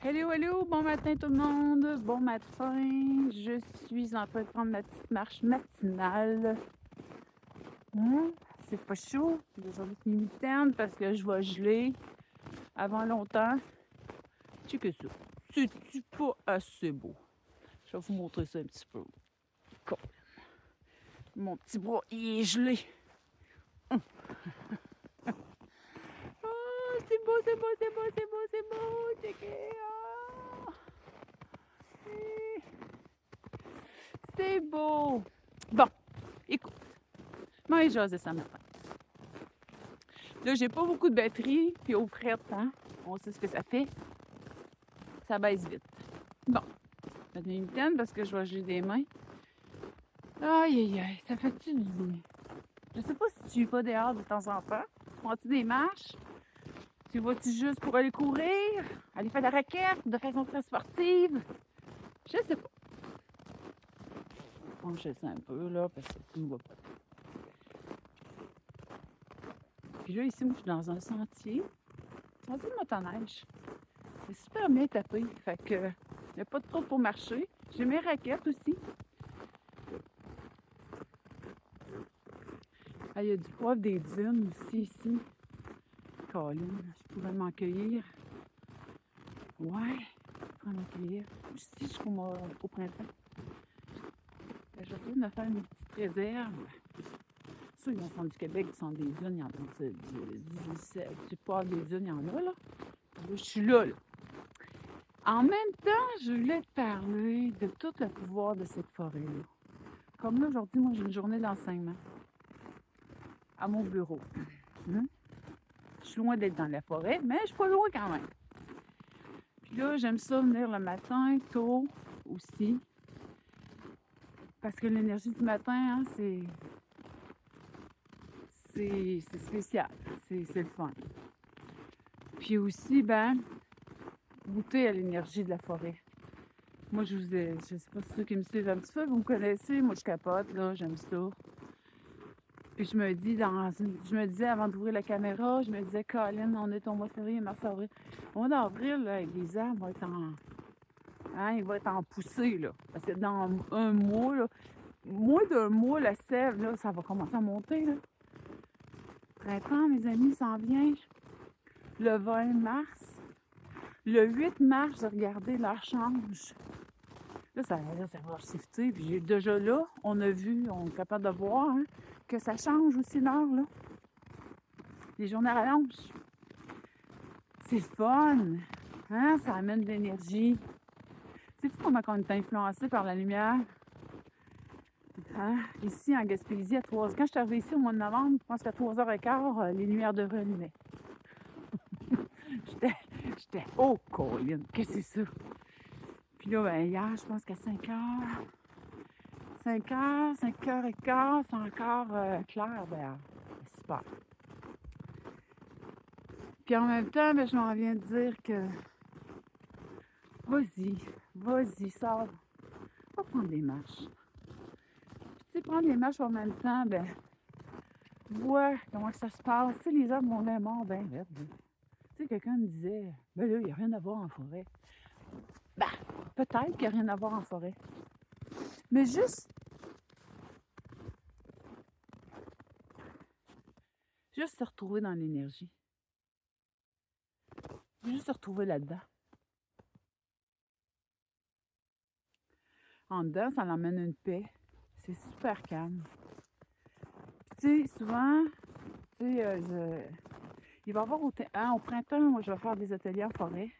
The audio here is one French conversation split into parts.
Hello, hello, bon matin tout le monde, bon matin, je suis en train de prendre ma petite marche matinale. Hum, C'est pas chaud, aujourd'hui c'est mi-temps parce que je vais geler avant longtemps. Tu que ça, c'est pas assez beau. Je vais vous montrer ça un petit peu. Cool. Mon petit bras, il est gelé. Oh, c'est beau, c'est beau, c'est beau, c'est beau, c'est beau, checker. Ah. C'est beau. Bon, écoute, moi et José ça matin. Là, j'ai pas beaucoup de batterie, puis au fret, hein, on sait ce que ça fait. Ça baisse vite. Bon, ça devient une peine parce que je vais geler des mains. Aïe, aïe, aïe, ça fait-tu du bien? Je sais pas si tu vas dehors de temps en temps. Prends-tu des marches? Tu vas-tu juste pour aller courir? Aller faire de la raquette de façon très sportive? Je sais pas. Bon, je sais un peu, là, parce que tu me vois pas. Puis là, ici, moi, je suis dans un sentier. Sentier de motoneige. C'est super bien tapé. Fait que, il n'y a pas de trop pour marcher. J'ai mes raquettes aussi. Ah, il y a du poivre des dunes aussi, ici. Colin, je pourrais m'en cueillir. Ouais, je pourrais m'en cueillir. Ici, au printemps. Je retourne me faire une petite réserve. Ça, ils sont du Québec, ils sont des dunes, il y en a du poivre des dunes, il y en a, là. Là, je suis là. En même temps, je voulais te parler de tout le pouvoir de cette forêt-là. Comme là, aujourd'hui, moi, j'ai une journée d'enseignement à mon bureau. Hum? Je suis loin d'être dans la forêt, mais je suis pas loin quand même. Puis là, j'aime ça venir le matin, tôt aussi. Parce que l'énergie du matin, hein, c'est spécial. C'est le fun. Puis aussi, ben, goûter à l'énergie de la forêt. Moi, je sais pas si ceux qui me suivent un petit peu, vous me connaissez, moi je capote, là, j'aime ça. Puis je me disais avant d'ouvrir la caméra, je me disais, Colin, on est au mois de février, mars, avril. Au mois d'avril, là, les arbres vont être il va être en poussée, là. Parce que dans un mois, là, moins d'un mois, la sève, là, ça va commencer à monter, là. Printemps, mes amis, s'en vient. Le 20 mars. Le 8 mars, j'ai regardé l'heure change. Là, ça va shifter. Puis déjà là, on a vu, on est capable de voir hein, que ça change aussi l'heure, là. Les journées rallongent. C'est fun. Hein? Ça amène de l'énergie. C'est fou comment on est influencé par la lumière. Hein? Ici, en Gaspésie, quand je suis arrivée ici au mois de novembre, je pense qu'à 3h15, les lumières de relumaient. J'étais, oh, Colin, qu'est-ce que c'est ça? Puis là, ben, hier, je pense qu'à 5h, 5h15, c'est encore clair dehors. Super. Puis en même temps, ben, je m'en viens de dire que vas-y, sors. Va prendre des marches. Puis tu sais, prendre des marches en même temps, ben, vois comment ça se passe. Tu sais, les arbres ont l'air morts, ben, vertes. Tu sais, quelqu'un me disait, ben là, il n'y a rien à voir en forêt. Ben, peut-être qu'il n'y a rien à voir en forêt. Mais juste se retrouver dans l'énergie. Juste se retrouver là-dedans. En dedans, ça l'emmène une paix. C'est super calme. Tu sais, souvent, tu sais, il va y avoir au printemps, moi, je vais faire des ateliers en forêt.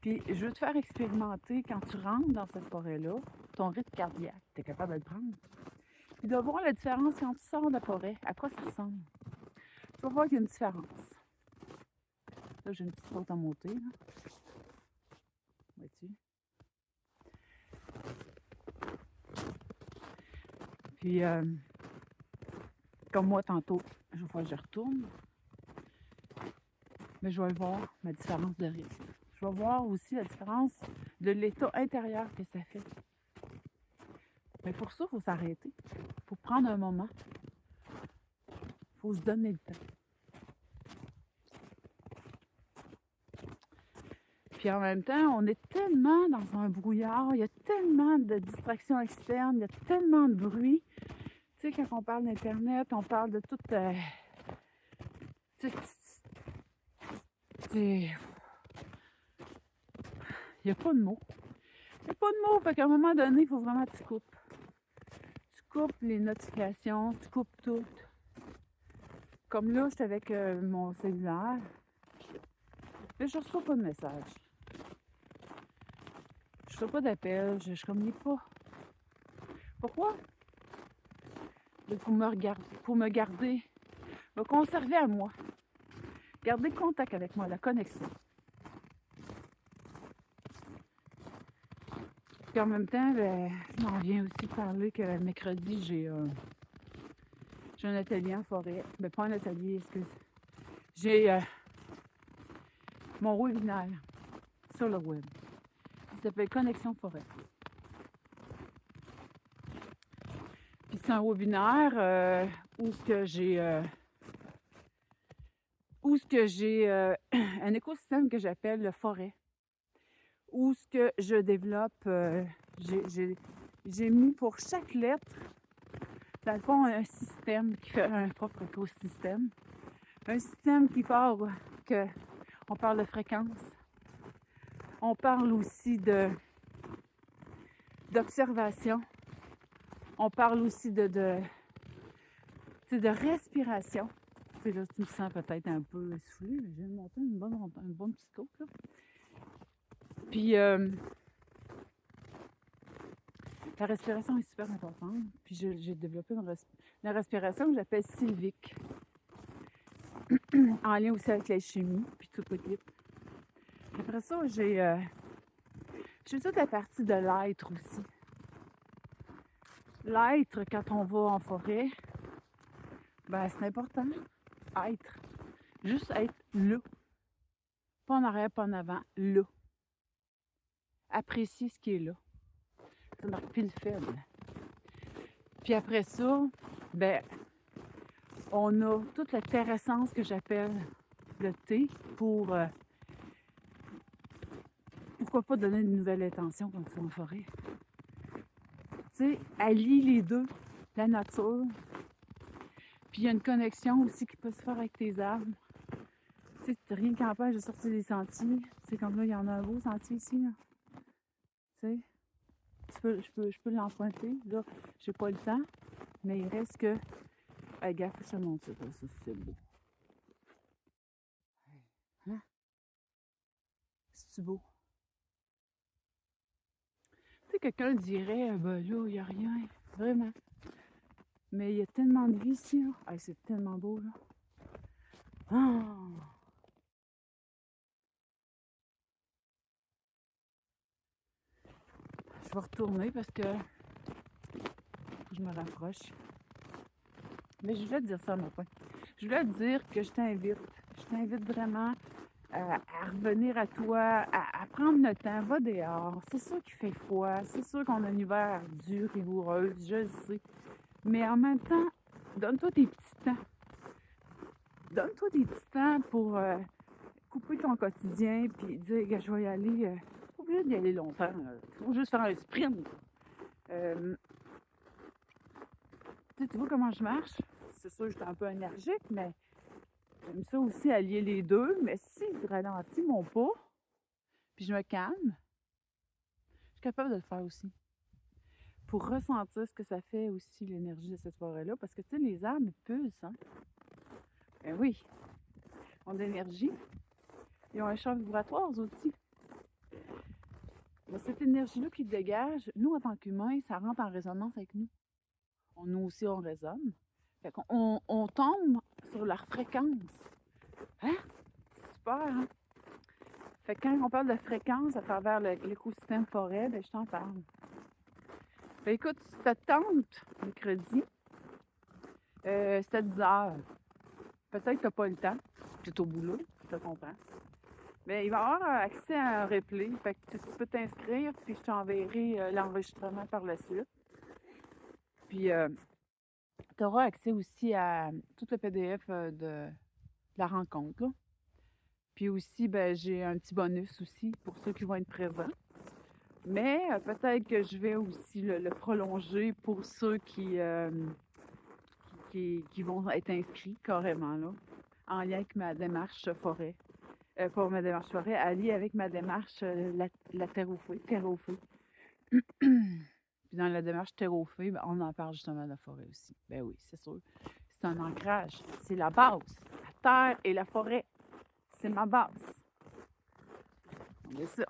Puis, je veux te faire expérimenter quand tu rentres dans cette forêt-là, ton rythme cardiaque. Tu es capable de le prendre. Puis, de voir la différence quand tu sors de la forêt. À quoi ça ressemble? Tu vas voir qu'il y a une différence. Là, j'ai une petite porte à monter. Là. Vois-tu? Puis, comme moi, tantôt, je vois que je retourne. Mais je vais voir ma différence de rythme. Je vais voir aussi la différence de l'état intérieur que ça fait. Mais pour ça, il faut s'arrêter. Il faut prendre un moment. Il faut se donner le temps. Puis en même temps, on est tellement dans un brouillard, il y a tellement de distractions externes, il y a tellement de bruit. Tu sais, quand on parle d'Internet, on parle de tout. Tu sais, il n'y a pas de mots. Il n'y a pas de mots, fait qu'à un moment donné, il faut vraiment que tu coupes. Tu coupes les notifications, tu coupes tout. Comme là, j'étais avec mon cellulaire. Là, je reçois pas de message. Je reçois pas d'appel, je communique pas. Pourquoi? Pour me garder, me conserver à moi. Garder contact avec moi, la connexion. Puis en même temps, ben, je m'en viens aussi parler que mercredi, j'ai un atelier en forêt. Ben, pas un atelier, excuse. J'ai mon webinaire sur le web. Il s'appelle Connexion Forêt. Puis c'est un webinaire où ce que j'ai un écosystème que j'appelle le forêt. Où ce que je développe, j'ai mis pour chaque lettre, dans le fond, un système qui fait un propre écosystème. Un système qui parle on parle de fréquence. On parle aussi d'observation. On parle aussi de respiration. Tu sais, là, tu me sens peut-être un peu essoufflé, mais j'ai monté un bon petit scope, là. Puis, la respiration est super importante. Puis, j'ai développé la respiration que j'appelle sylvique. En lien aussi avec la chimie, puis tout l'équipe. Après ça, j'ai toute la partie de l'être aussi. L'être, quand on va en forêt, ben c'est important. Être. Juste être là. Pas en arrière, pas en avant. Là. Apprécier ce qui est là. Ça marque pile faible. Puis après ça, ben, on a toute la terrescence que j'appelle le thé pour pourquoi pas donner une nouvelle intention quand tu es en forêt. Tu sais, allie les deux, la nature. Puis il y a une connexion aussi qui peut se faire avec tes arbres. Tu sais, rien qui empêche de sortir des sentiers. C'est comme là, il y en a un beau sentier ici, là. Tu sais, je peux l'emprunter. Là, j'ai pas le temps, mais il reste que... Hey, gaffe, je te montre ça, c'est beau. Hein? C'est-tu beau? Tu sais, quelqu'un dirait, ben là, il n'y a rien. Vraiment. Mais il y a tellement de vie ici, là. Hey, c'est tellement beau, là. Ah! Je vais retourner parce que je me rapproche. Mais je voulais te dire ça, matin. Je voulais te dire que je t'invite. Je t'invite vraiment à revenir à toi, à prendre le temps. Va dehors. C'est sûr qu'il fait froid. C'est sûr qu'on a un hiver dur, rigoureux. Je le sais. Mais en même temps, donne-toi des petits temps. Donne-toi des petits temps pour couper ton quotidien puis dire que je vais y aller. Pas obligé d'y aller longtemps. Il faut juste faire un sprint. Tu vois comment je marche? C'est sûr que j'étais un peu énergique, mais j'aime ça aussi allier les deux. Mais si je ralentis mon pas, puis je me calme, je suis capable de le faire aussi. Pour ressentir ce que ça fait aussi, l'énergie de cette forêt-là. Parce que, tu sais, les arbres, ils pulsent, hein? Ben oui, ils ont de l'énergie. Ils ont un champ vibratoire, eux aussi. Mais cette énergie-là qui dégage, nous, en tant qu'humains, ça rentre en résonance avec nous. Nous aussi, on résonne. Fait qu'on on tombe sur leur fréquence. Hein? C'est super, hein? Fait que quand on parle de fréquence à travers l'écosystème forêt, ben je t'en parle. Fait écoute, si ça te tente, mercredi, c'est à 10h. Peut-être que t'as pas le temps. Tu es au boulot, je te comprends. Mais il va y avoir accès à un replay. Fait que tu peux t'inscrire, puis je t'enverrai l'enregistrement par la suite. Puis tu auras accès aussi à tout le PDF de la rencontre, là. Puis aussi, ben, j'ai un petit bonus aussi pour ceux qui vont être présents. Mais peut-être que je vais aussi le prolonger pour ceux qui vont être inscrits carrément, là, en lien avec ma démarche forêt. Pas ma démarche forêt, alliée avec ma démarche la terre au feu, terre au feu. Puis dans la démarche terre au feu, ben, on en parle justement de la forêt aussi. Ben oui, c'est sûr. C'est un ancrage. C'est la base. La terre et la forêt. C'est ma base. C'est ça.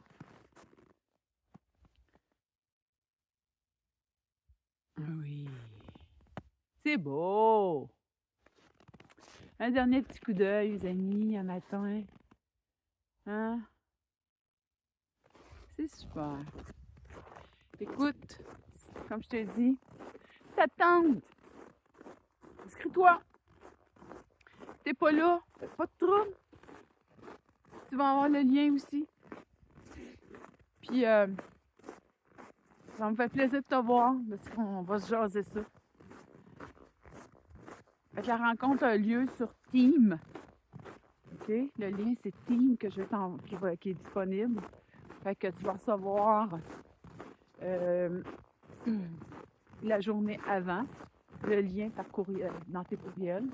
Oui. C'est beau. Un dernier petit coup d'œil, les amis, un matin. Hein? C'est super. Écoute, comme je t'ai dit, ça te tente. Inscris-toi. T'es pas là, pas de trouble. Tu vas avoir le lien aussi. Puis, ça me fait plaisir de te voir, parce qu'on va se jaser ça. Fait que la rencontre a lieu sur Team. OK? Le lien, c'est Team que je vais qui est disponible. Fait que tu vas recevoir la journée avant le lien par courriel, dans tes courriels.